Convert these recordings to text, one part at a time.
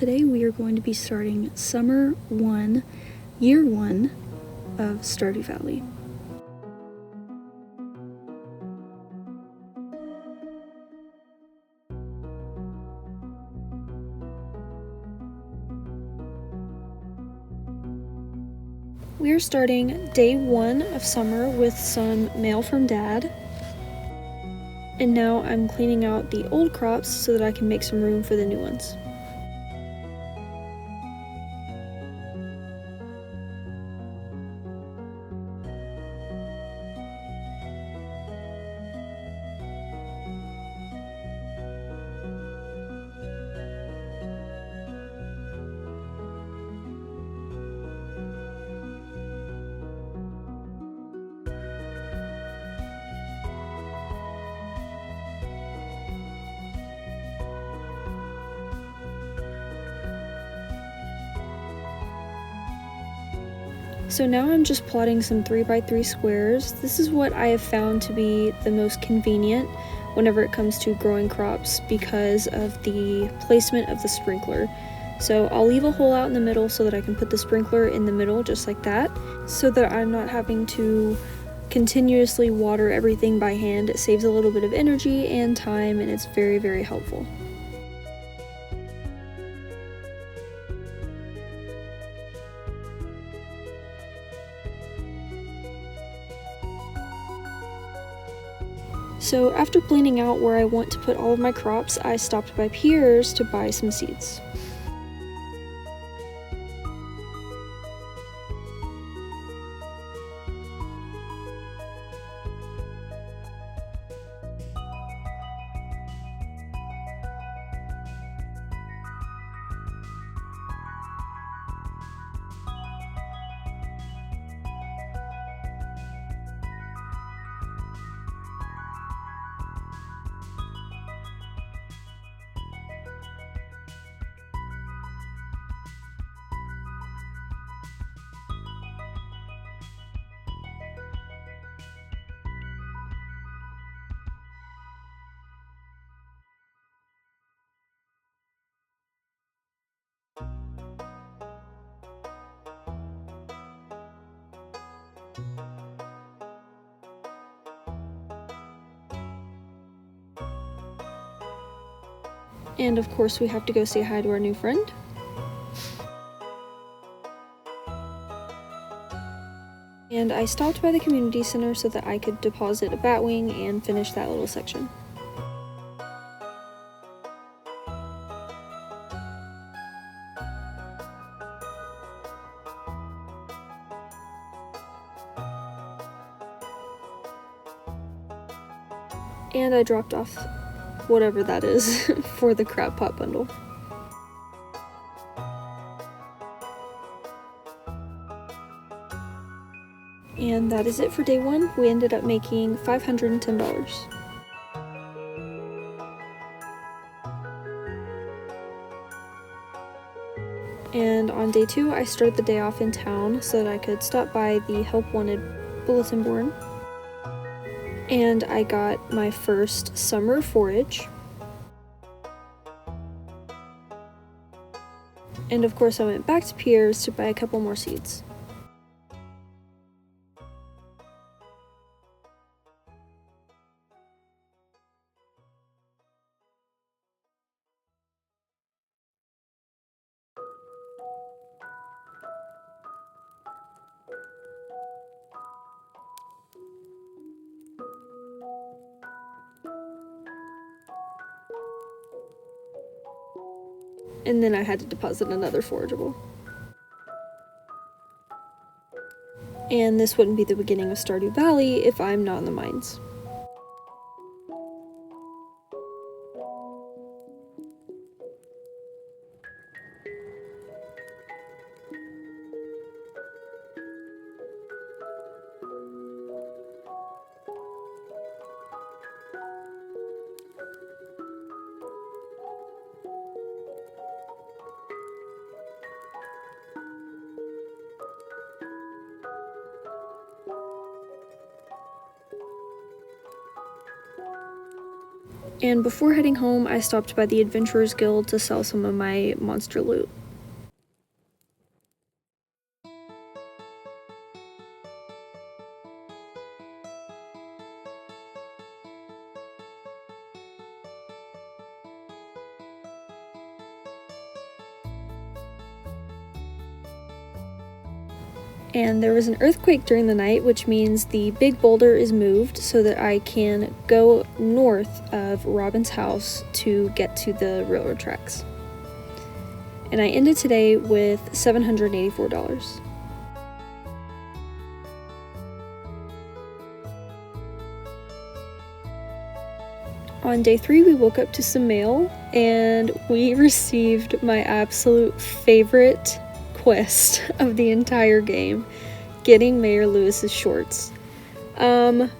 today we are going to be starting Summer 1, Year 1 of Stardew Valley. We are starting day 1 of summer with some mail from Dad. And now I'm cleaning out the old crops so that I can make some room for the new ones. So now I'm just plotting some 3x3 squares. This is what I have found to be the most convenient whenever it comes to growing crops because of the placement of the sprinkler. So I'll leave a hole out in the middle so that I can put the sprinkler in the middle just like that, so that I'm not having to continuously water everything by hand. It saves a little bit of energy and time, and it's very, very helpful. So after planning out where I want to put all of my crops, I stopped by Pierre's to buy some seeds. And of course we have to go say hi to our new friend. And I stopped by the community center so that I could deposit a batwing and finish that little section. And I dropped off whatever that is for the crab pot bundle. And that is it for day 1. We ended up making $510. And on day 2, I started the day off in town so that I could stop by the Help Wanted bulletin board. And I got my first summer forage. And of course I went back to Pierre's to buy a couple more seeds. And then I had to deposit another forageable. And this wouldn't be the beginning of Stardew Valley if I'm not in the mines. And before heading home, I stopped by the Adventurers Guild to sell some of my monster loot. And there was an earthquake during the night, which means the big boulder is moved so that I can go north of Robin's house to get to the railroad tracks. And I ended today with $784. On day 3, we woke up to some mail, and we received my absolute favorite quest of the entire game, getting Mayor Lewis's shorts. Fun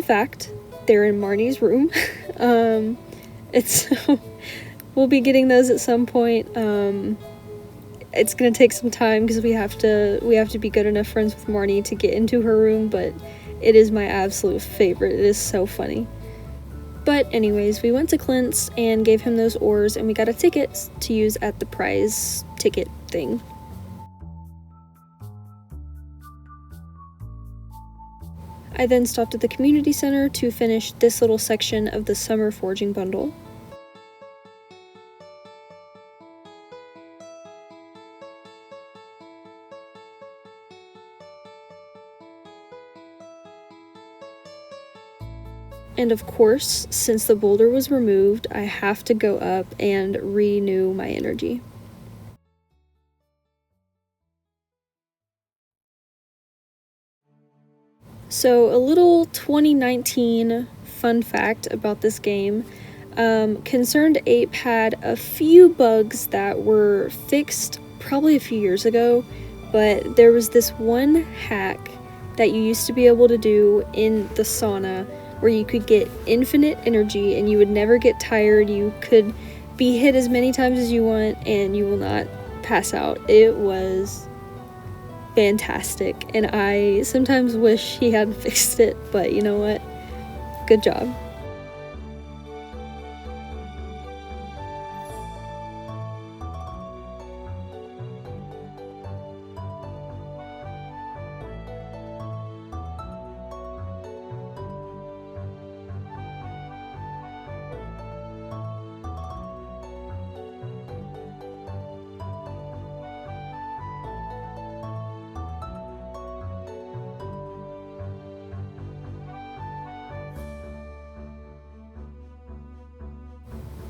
fact, they're in Marnie's room. We'll be getting those at some point. It's gonna take some time because we have to be good enough friends with Marnie to get into her room, but it is my absolute favorite. It is so funny. But anyways, we went to Clint's and gave him those ores, and we got a ticket to use at the prize ticket thing. I then stopped at the community center to finish this little section of the summer forging bundle. And of course, since the boulder was removed, I have to go up and renew my energy. So a little 2019 fun fact about this game. Concerned Ape had a few bugs that were fixed probably a few years ago, but there was this one hack that you used to be able to do in the sauna where you could get infinite energy and you would never get tired. You could be hit as many times as you want and you will not pass out. It was fantastic, and I sometimes wish he hadn't fixed it, but you know what? Good job.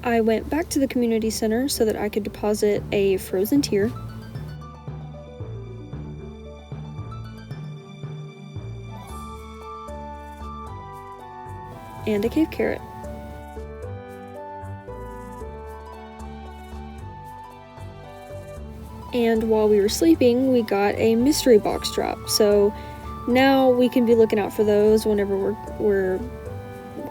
I went back to the community center so that I could deposit a frozen tear. And a cave carrot. And while we were sleeping, we got a mystery box drop. So now we can be looking out for those whenever we're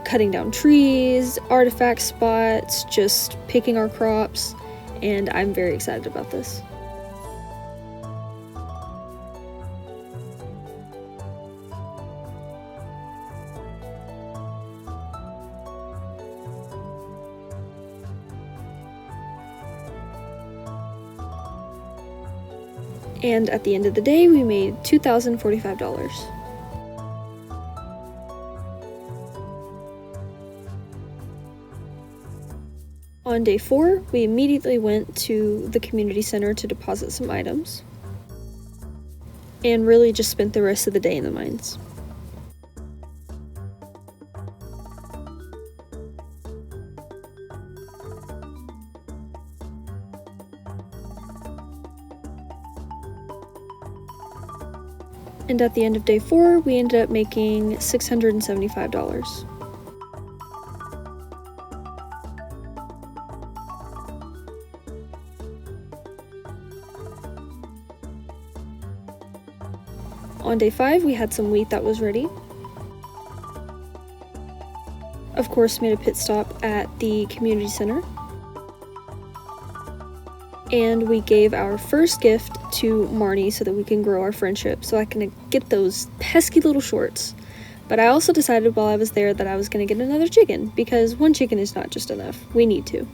cutting down trees, artifact spots, just picking our crops, and I'm very excited about this. And at the end of the day, we made $2,045. On day 4, we immediately went to the community center to deposit some items, and really just spent the rest of the day in the mines. And at the end of day 4, we ended up making $675. On day 5, we had some wheat that was ready. Of course, made a pit stop at the community center. And we gave our first gift to Marnie so that we can grow our friendship, so I can get those pesky little shorts. But I also decided while I was there that I was going to get another chicken, because one chicken is not just enough. We need two.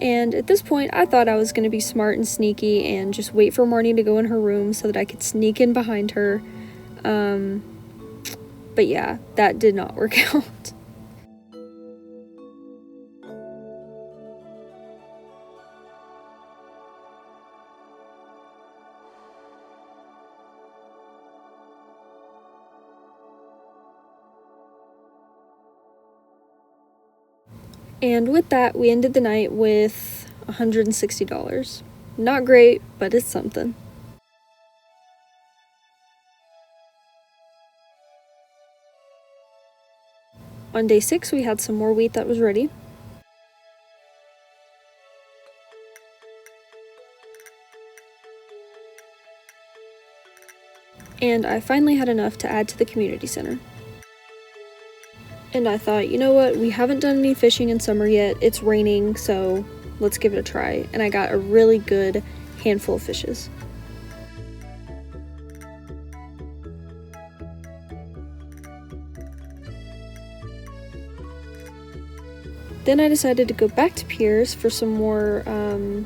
And at this point, I thought I was going to be smart and sneaky and just wait for Marnie to go in her room so that I could sneak in behind her. But yeah, that did not work out. And with that, we ended the night with $160. Not great, but it's something. On day 6, we had some more wheat that was ready. And I finally had enough to add to the community center. And I thought, you know what, we haven't done any fishing in summer yet, it's raining, so let's give it a try. And I got a really good handful of fishes. Then I decided to go back to Pierre's for some more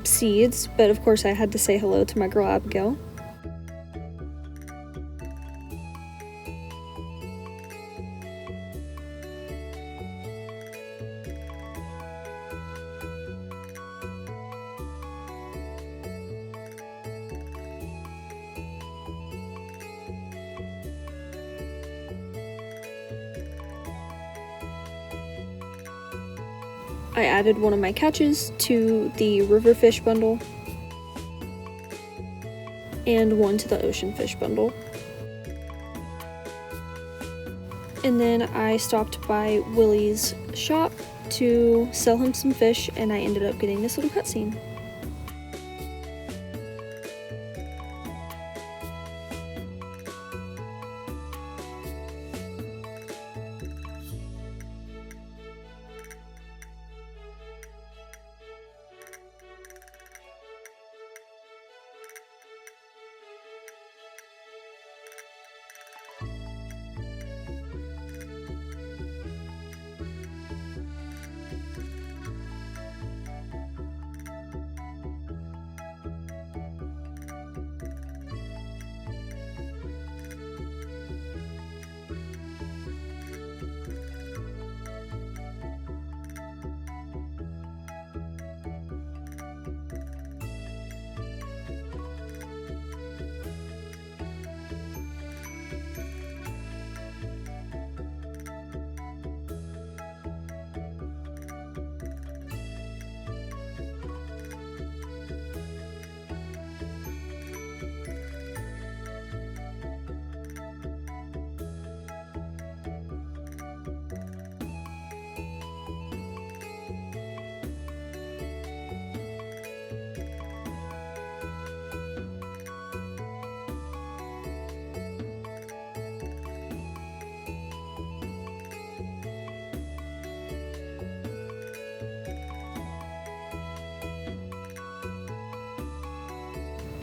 seeds, but of course I had to say hello to my girl Abigail. I added one of my catches to the river fish bundle and one to the ocean fish bundle. And then I stopped by Willie's shop to sell him some fish, and I ended up getting this little cutscene.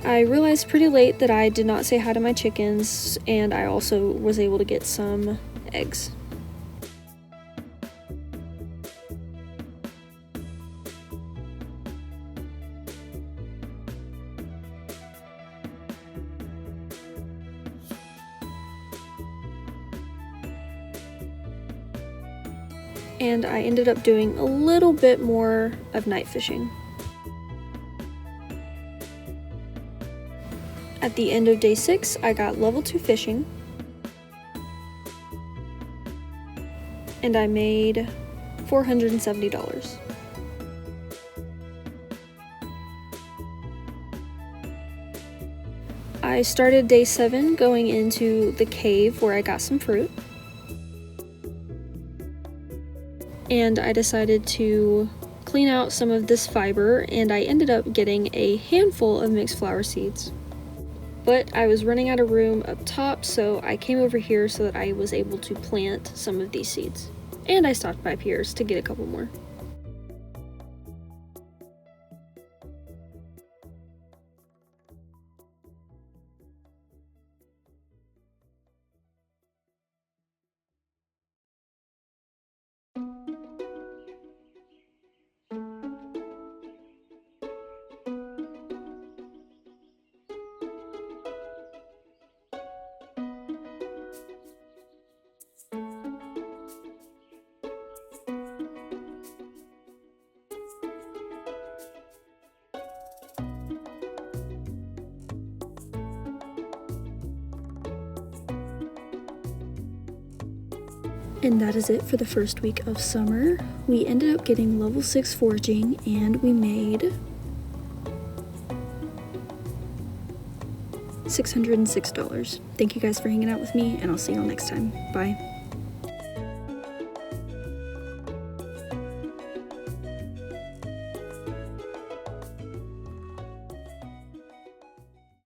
I realized pretty late that I did not say hi to my chickens, and I also was able to get some eggs. And I ended up doing a little bit more of night fishing. At the end of day 6, I got level 2 fishing, and I made $470. I started day 7 going into the cave where I got some fruit, and I decided to clean out some of this fiber, and I ended up getting a handful of mixed flower seeds. But I was running out of room up top, so I came over here so that I was able to plant some of these seeds. And I stopped by Pierre's to get a couple more. And that is it for the first week of summer. We ended up getting level 6 foraging and we made $606. Thank you guys for hanging out with me, and I'll see y'all next time. Bye.